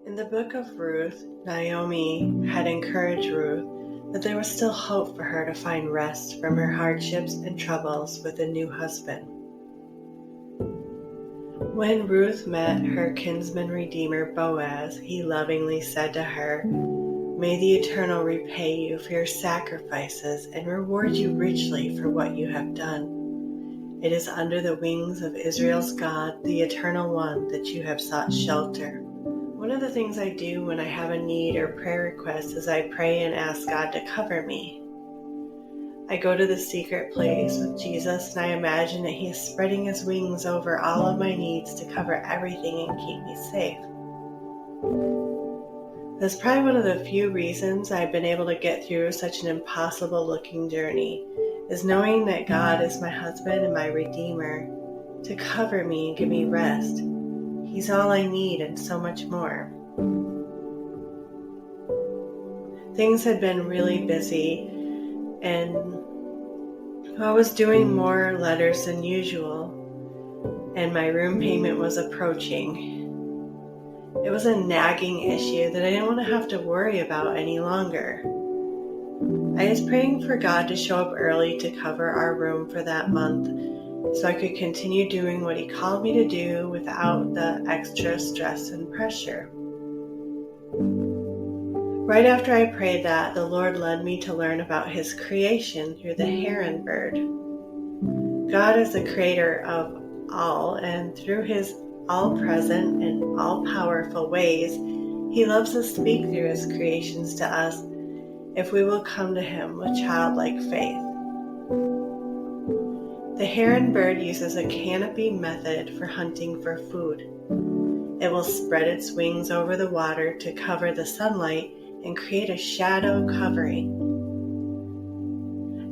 In the book of Ruth, Naomi had encouraged Ruth that there was still hope for her to find rest from her hardships and troubles with a new husband. When Ruth met her kinsman redeemer Boaz, he lovingly said to her, "May the Eternal repay you for your sacrifices and reward you richly for what you have done. It is under the wings of Israel's God, the Eternal One, that you have sought shelter." One of the things I do when I have a need or prayer request is I pray and ask God to cover me. I go to the secret place with Jesus and I imagine that He is spreading His wings over all of my needs to cover everything and keep me safe. That's probably one of the few reasons I've been able to get through such an impossible looking journey, is knowing that God is my husband and my Redeemer to cover me and give me rest. He's all I need and so much more. Things had been really busy and I was doing more letters than usual, and my room payment was approaching. It was a nagging issue that I didn't want to have to worry about any longer. I was praying for God to show up early to cover our room for that month so I could continue doing what He called me to do without the extra stress and pressure. Right after I prayed that, the Lord led me to learn about His creation through the heron bird. God is the creator of all, and through His all-present and all-powerful ways, He loves to speak through His creations to us if we will come to Him with childlike faith. The heron bird uses a canopy method for hunting for food. It will spread its wings over the water to cover the sunlight and create a shadow covering.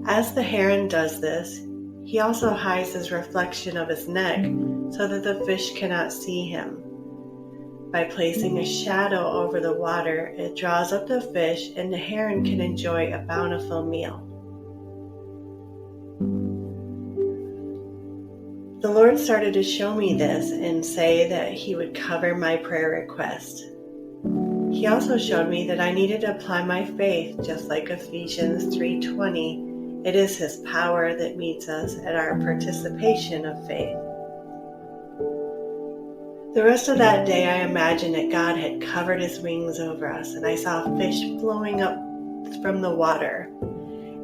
As the heron does this, he also hides his reflection of his neck so that the fish cannot see him. By placing a shadow over the water, it draws up the fish and the heron can enjoy a bountiful meal. The Lord started to show me this and say that He would cover my prayer request. He also showed me that I needed to apply my faith, just like Ephesians 3:20. It is His power that meets us at our participation of faith. The rest of that day, I imagined that God had covered His wings over us, and I saw fish flowing up from the water.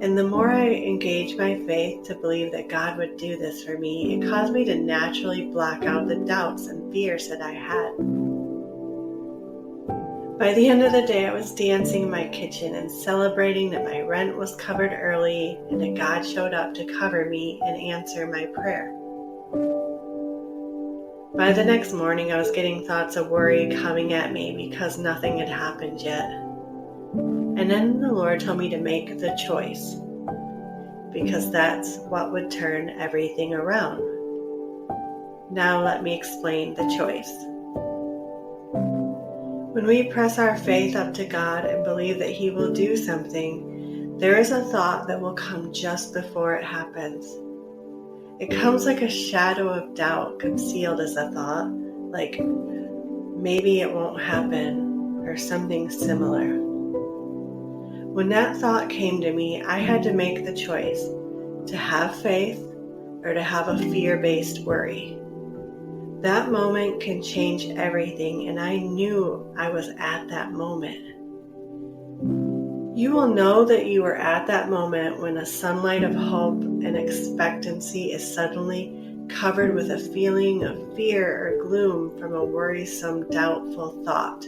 And the more I engaged my faith to believe that God would do this for me, it caused me to naturally block out the doubts and fears that I had. By the end of the day, I was dancing in my kitchen and celebrating that my rent was covered early and that God showed up to cover me and answer my prayer. By the next morning, I was getting thoughts of worry coming at me because nothing had happened yet. And then the Lord told me to make the choice, because that's what would turn everything around. Now let me explain the choice. When we press our faith up to God and believe that He will do something, there is a thought that will come just before it happens. It comes like a shadow of doubt concealed as a thought, like maybe it won't happen or something similar. When that thought came to me, I had to make the choice to have faith or to have a fear-based worry. That moment can change everything, and I knew I was at that moment. You will know that you are at that moment when a sunlight of hope and expectancy is suddenly covered with a feeling of fear or gloom from a worrisome, doubtful thought.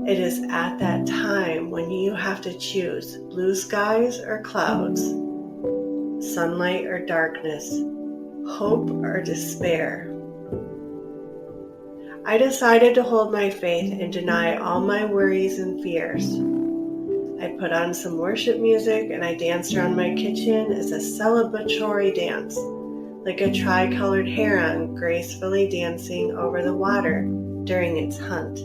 It is at that time when you have to choose blue skies or clouds, sunlight or darkness, hope or despair. I decided to hold my faith and deny all my worries and fears. I put on some worship music and I danced around my kitchen as a celebratory dance, like a tri-colored heron gracefully dancing over the water during its hunt.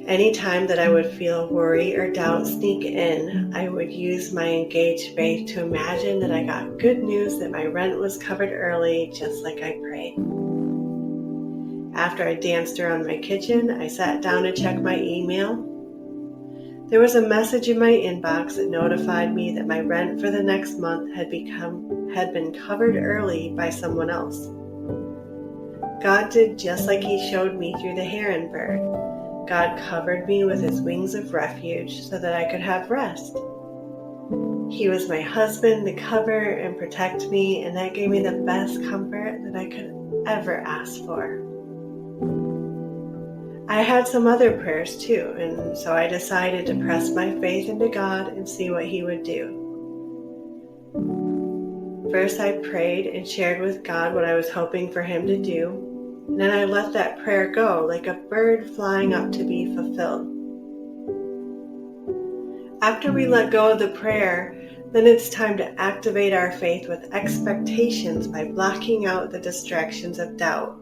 Anytime that I would feel worry or doubt sneak in, I would use my engaged faith to imagine that I got good news that my rent was covered early, just like I prayed. After I danced around my kitchen, I sat down to check my email. There was a message in my inbox that notified me that my rent for the next month had been covered early by someone else. God did just like He showed me through the heron bird. God covered me with His wings of refuge so that I could have rest. He was my husband to cover and protect me, and that gave me the best comfort that I could ever ask for. I had some other prayers too, and so I decided to press my faith into God and see what He would do. First, I prayed and shared with God what I was hoping for Him to do, and then I let that prayer go like a bird flying up to be fulfilled. After we let go of the prayer, then it's time to activate our faith with expectations by blocking out the distractions of doubt.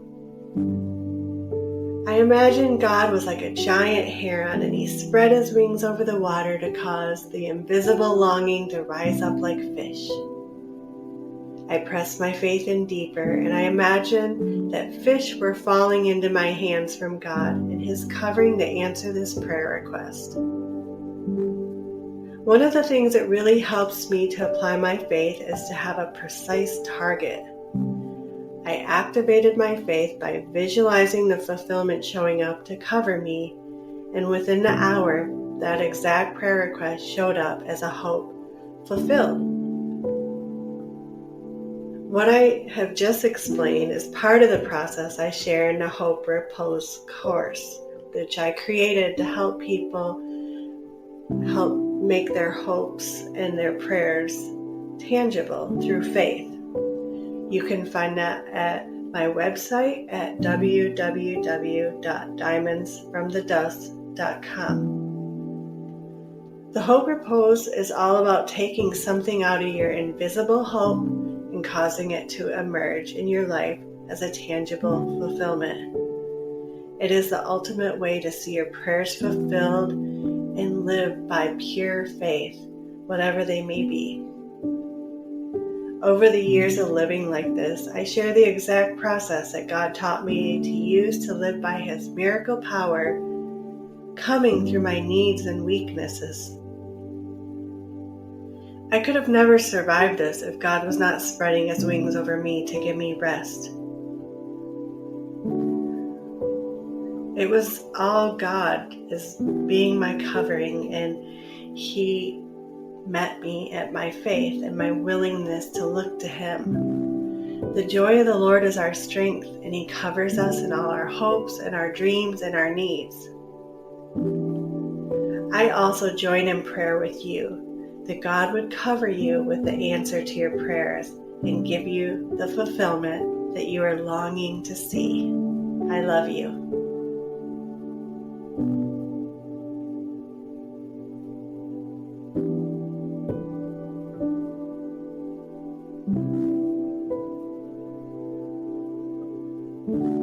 I imagine God was like a giant heron and He spread His wings over the water to cause the invisible longing to rise up like fish. I pressed my faith in deeper, and I imagined that fish were falling into my hands from God and His covering to answer this prayer request. One of the things that really helps me to apply my faith is to have a precise target. I activated my faith by visualizing the fulfillment showing up to cover me, and within the hour, that exact prayer request showed up as a hope fulfilled. What I have just explained is part of the process I share in the Hope Repose course, which I created to help people help make their hopes and their prayers tangible through faith. You can find that at my website at www.diamondsfromthedust.com. The Hope Repose is all about taking something out of your invisible hope and causing it to emerge in your life as a tangible fulfillment. It is the ultimate way to see your prayers fulfilled and live by pure faith, whatever they may be. Over the years of living like this, I share the exact process that God taught me to use to live by His miracle power coming through my needs and weaknesses. I could have never survived this if God was not spreading His wings over me to give me rest. It was all God as being my covering, and He met me at my faith and my willingness to look to Him. The joy of the Lord is our strength, and He covers us in all our hopes and our dreams and our needs. I also join in prayer with you, that God would cover you with the answer to your prayers and give you the fulfillment that you are longing to see. I love you. Thank you.